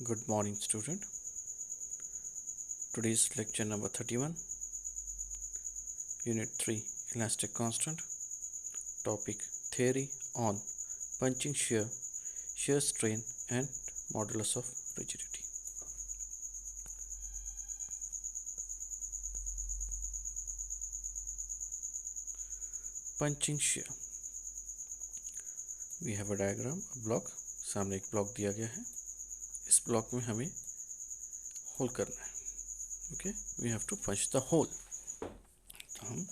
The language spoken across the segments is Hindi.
Good morning, student. Today's lecture number 31, Unit 3, Elastic Constant. Topic, Theory on Punching Shear, Shear Strain and Modulus of Rigidity. Punching Shear. We have a diagram, a block. सामने एक ब्लॉक दिया गया है. इस ब्लॉक में हमें होल करना है. Okay, we have to punch the hole. तो हम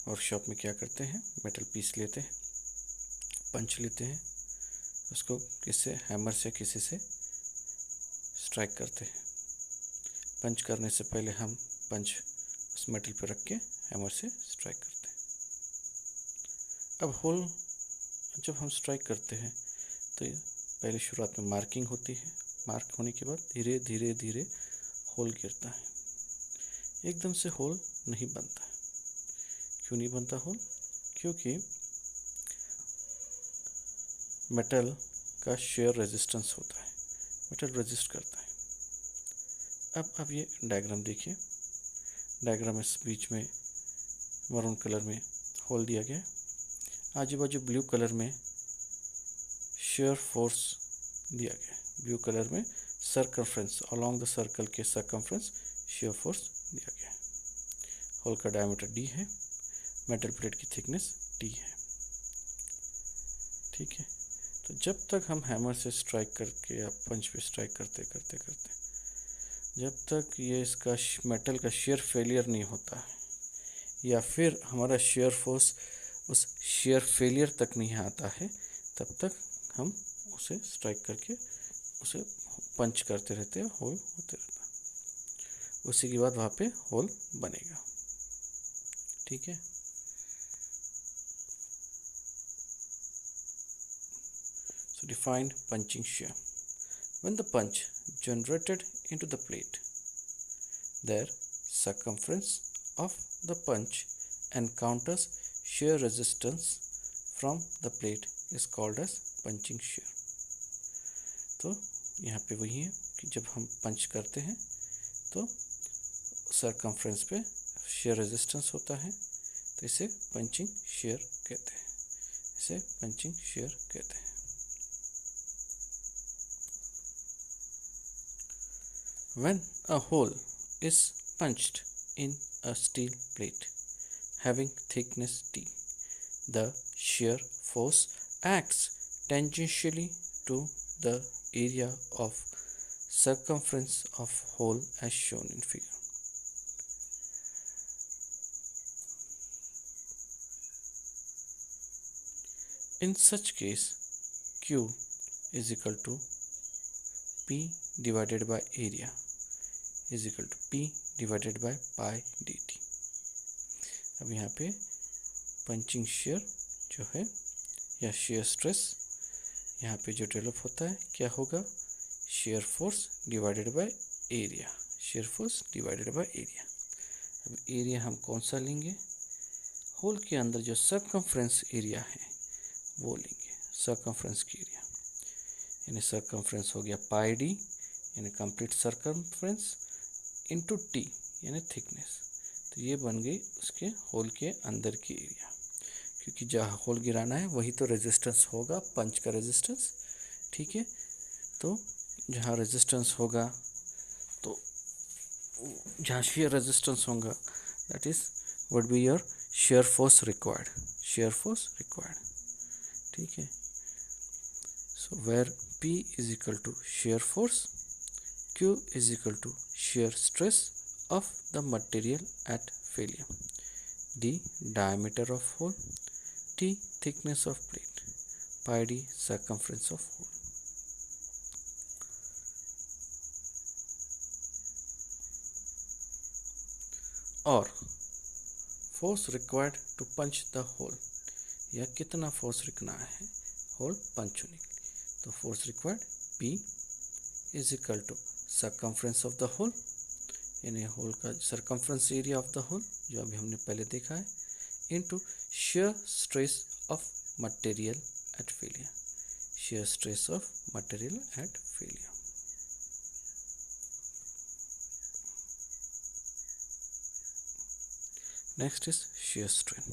वर्कशॉप में क्या करते हैं, मेटल पीस लेते हैं, पंच लेते हैं, उसको किससे, हैमर से किसी से स्ट्राइक करते हैं. पंच करने से पहले हम पंच उस मेटल पे रख के हैमर से स्ट्राइक करते हैं. अब होल जब हम स्ट्राइक करते हैं तो पहले शुरुआत में मार्किंग होती है. मार्क होने के बाद धीरे धीरे धीरे होल गिरता है. एकदम से होल नहीं बनता है. क्यों नहीं बनता होल? क्योंकि मेटल का शेयर रेजिस्टेंस होता है. मेटल रेजिस्ट करता है. अब ये डायग्राम देखिए. डायग्राम में बीच में मरून कलर में होल दिया गया. आजू बाजू ब्लू कलर में शेयर फोर्स दिया गया. ब्लू कलर में सर्कमफ्रेंस, अलोंग द सर्कल के सर्कमफ्रेंस शेयर फोर्स दिया गया है. होल का डायमीटर d है. मेटल प्लेट की थिकनेस t है. ठीक है. तो जब तक हम हैमर से स्ट्राइक करके या पंच पे स्ट्राइक करते करते करते जब तक ये इसका मेटल का शेयर फेलियर नहीं होता है या फिर हमारा शेयर फोर्स उस शेयर फेलियर तक नहीं आता है, तब तक हम उसे स्ट्राइक करके उसे पंच करते रहते हैं. होल होते रहता है. उसी के बाद वहाँ पे होल बनेगा. ठीक है. So define punching shear. When the punch generated into the plate, their circumference of the punch encounters shear resistance from the plate is called as punching shear. तो यहाँ पे वही है कि जब हम पंच करते हैं तो सर्कमफ्रेंस पे शेयर रेजिस्टेंस होता है, तो इसे पंचिंग शेयर कहते हैं. इसे पंचिंग शेयर कहते हैं. When a hole is punched in a steel plate having thickness T, the shear force acts tangentially to the area of circumference of hole as shown in figure. In such case, Q is equal to P divided by area is equal to P divided by pi dt. अब यहाँ पे पंचिंग शेयर जो है या शेयर स्ट्रेस यहाँ पे जो डेवलप होता है क्या होगा, shear force divided by area. Shear force divided by area. अब एरिया हम कौन सा लेंगे, होल के अंदर जो सर्कमफ्रेंस एरिया है वो लेंगे. सर्कमफ्रेंस की एरिया यानी सर्कमफ्रेंस हो गया पाई डी यानी कंप्लीट सर्कमफ्रेंस इनटू टी यानी थिकनेस. तो ये बन गई उसके होल के अंदर की एरिया. क्योंकि जहाँ होल गिराना है वही तो रेजिस्टेंस होगा, पंच का रेजिस्टेंस. ठीक है. तो जहाँ रेजिस्टेंस होगा तो जहाँ शेयर रेजिस्टेंस होगा that is would be your shear force required. Shear force required. ठीक है. So where P is equal to shear force, Q is equal to shear stress of the material at failure, D diameter of hole, T thickness of plate, pi d circumference of hole. और force required to punch the hole, या कितना फोर्स रखना है होल पंच होने के लिए. तो force required P is equal to circumference of the hole यानी होल का circumference area of the hole जो अभी हमने पहले देखा है, into shear stress of material at failure. Shear stress of material at failure. Next is shear strain।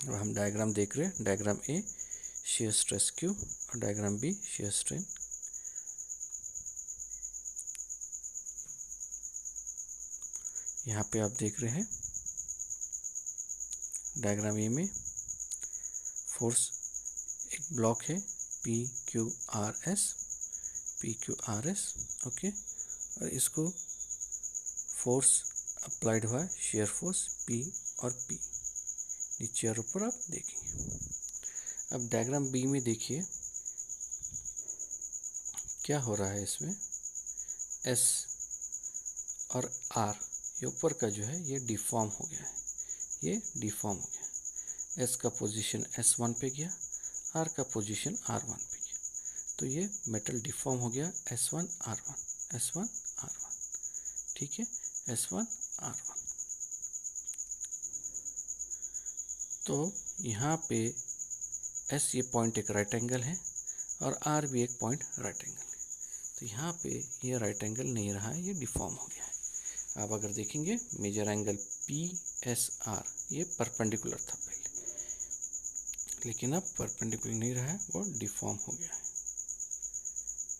अब हम डायग्राम देख रहे हैं, diagram A shear stress Q और डायग्राम बी shear strain। यहाँ पे आप देख रहे हैं डायग्राम ए में फोर्स एक ब्लॉक है PQRS, ओके, और इसको फोर्स अप्लाइड हुआ है, शेयर फोर्स P और P, नीचे और ऊपर आप देखेंगे। अब डायग्राम बी में देखिए क्या हो रहा है, इसमें S और R ये ऊपर का जो है ये डिफॉर्म हो गया है, ये डिफॉर्म हो गया। S का पोजीशन S1 पे गया, R का पोजीशन R1 पे गया, तो ये मेटल डिफॉर्म हो गया S1 R1, ठीक है, S1 R1। तो यहाँ पे S ये पॉइंट एक राइट एंगल है और R भी एक पॉइंट राइट एंगल है, तो यहाँ पे ये राइट एंगल नहीं रहा है, ये डिफॉर्म हो गया है। आप अगर देखेंगे मेजर एंगल PSR ये परपेंडिकुलर था पहले, लेकिन अब परपेंडिकुलर नहीं रहा है, वो डिफॉर्म हो गया है,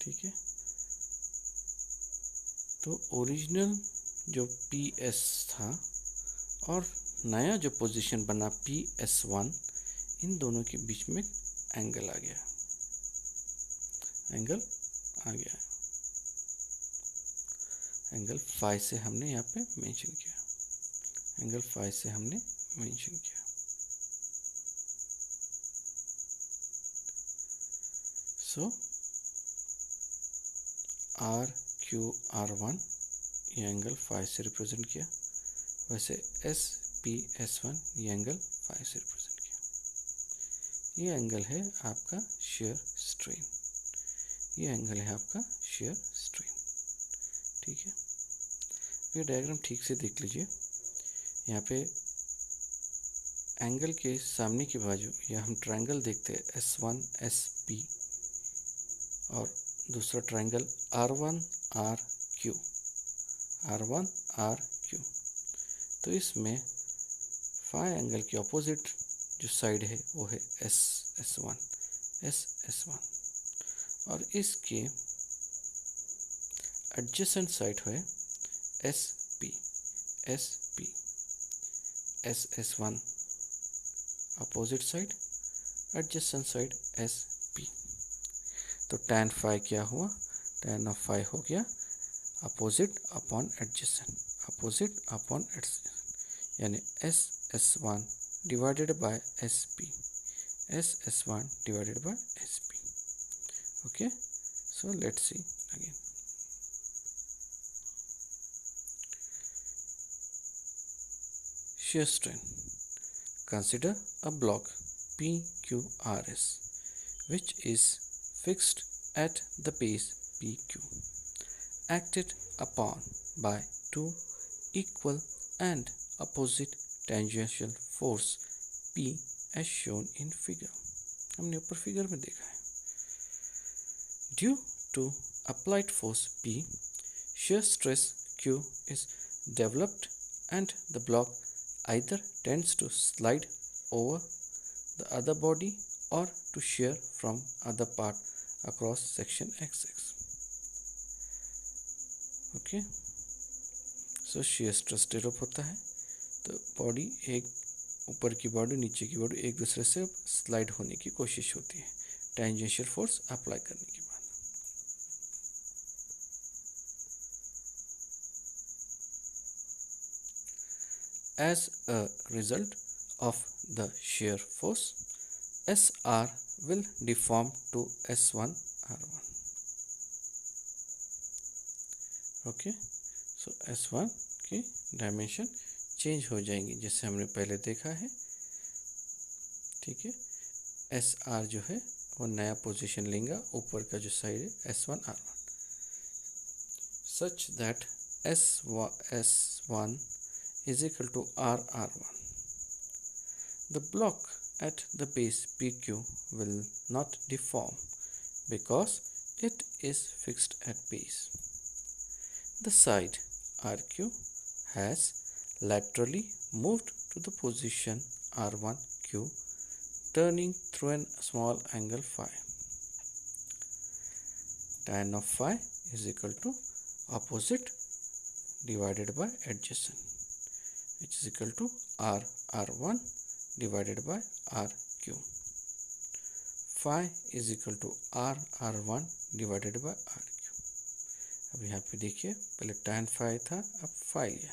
ठीक है। तो ओरिजिनल जो PS था और नया जो पोजीशन बना PS1, इन दोनों के बीच में एंगल आ गया, एंगल आ गया है, एंगल फाई से हमने यहाँ पे मेंशन किया, एंगल फाई से हमने मेंशन किया। सो RQR1 ये एंगल फाई से रिप्रेजेंट किया, वैसे SPS1 ये एंगल फाई से रिप्रेजेंट किया। ये एंगल है आपका shear strain, ये एंगल है आपका shear strain, ठीक है। ये डायग्राम ठीक से देख लीजिए, यहाँ पे एंगल के सामने की बाजू या हम ट्रायंगल देखते हैं S1SP और दूसरा ट्रायंगल R1RQ, तो इसमें फाई एंगल की ऑपोजिट जो साइड है वो है S1 और इसके एडजेसेंट साइड है SP SS1 opposite side, adjacent side SP। तो tan फाई क्या हुआ, tan ऑफ फाई हो गया opposite upon adjacent, opposite upon adjacent, यानी SS1 divided by SP, SS1 divided by SP, okay. So let's see again. Shear strain. Consider a block PQRS which is fixed at the base PQ, acted upon by two equal and opposite tangential force P as shown in figure। हमने ऊपर फिगर में देखा है। Due to applied force P, shear stress Q is developed and the block either tends to slide over the other body or to shear from other part across section XX, okay। So shear stress develop होता है, तो बॉडी एक ऊपर की बॉडी नीचे की बॉडी एक दूसरे से स्लाइड होने की कोशिश होती है टेंजेंशियल फोर्स अप्लाई करने के बाद। As a result of the shear force, SR will deform to S1 R1, okay। So S1 की डायमेंशन चेंज हो जाएंगी जैसे हमने पहले देखा है, ठीक है। SR जो है वो नया पोजीशन लेगा, ऊपर का जो साइड है S1 R1, such that S1 is equal to R1। The block at the base PQ will not deform because it is fixed at base. The side RQ has laterally moved to the position R1Q, turning through a small angle phi. Tan of phi is equal to opposite divided by adjacent, which is equal to R1 divided by RQ. Phi is equal to R1 divided by RQ. अब यहाँ पे देखिए, पहले tan phi था, अब phi लिया,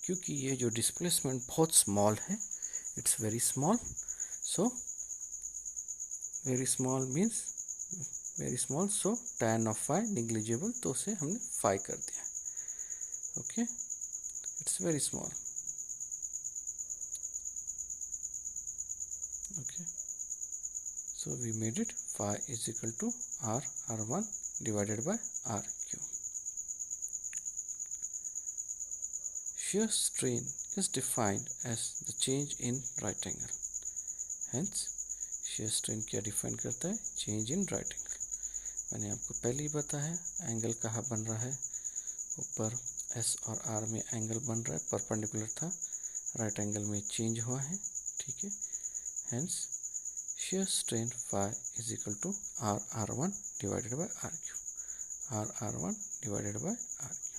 क्योंकि ये जो डिस्प्लेसमेंट बहुत स्मॉल है, it's very small, so very small means very small, so tan of phi negligible, तो उसे हमने phi कर दिया. Okay, it's very small. Okay, so we made it phi is equal to R1 divided by RQ. Shear strain is defined as the change in right angle. Hence, shear strain क्या डिफाइन करता है? Change in right angle. मैंने आपको पहले ही बताया एंगल कहाँ बन रहा है, ऊपर S और R में एंगल बन रहा है, परपेंडिकुलर था, राइट एंगल में चेंज हुआ है. ठीक है, hence shear strain phi is equal to R1 divided by RQ. R1 divided by RQ.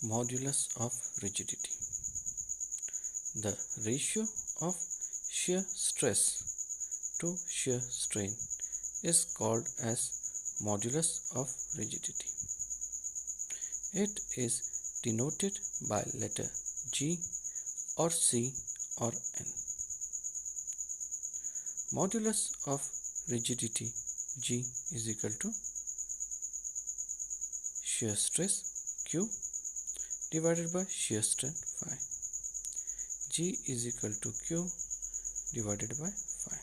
Modulus of rigidity. The ratio of shear stress to shear strain is called as modulus of rigidity. It is denoted by letter G or C or N. Modulus of rigidity G is equal to shear stress Q divided by shear strain phi. G is equal to Q divided by phi.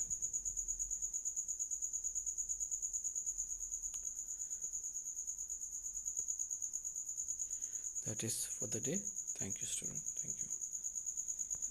That is for the day. Thank you, student. Thank you.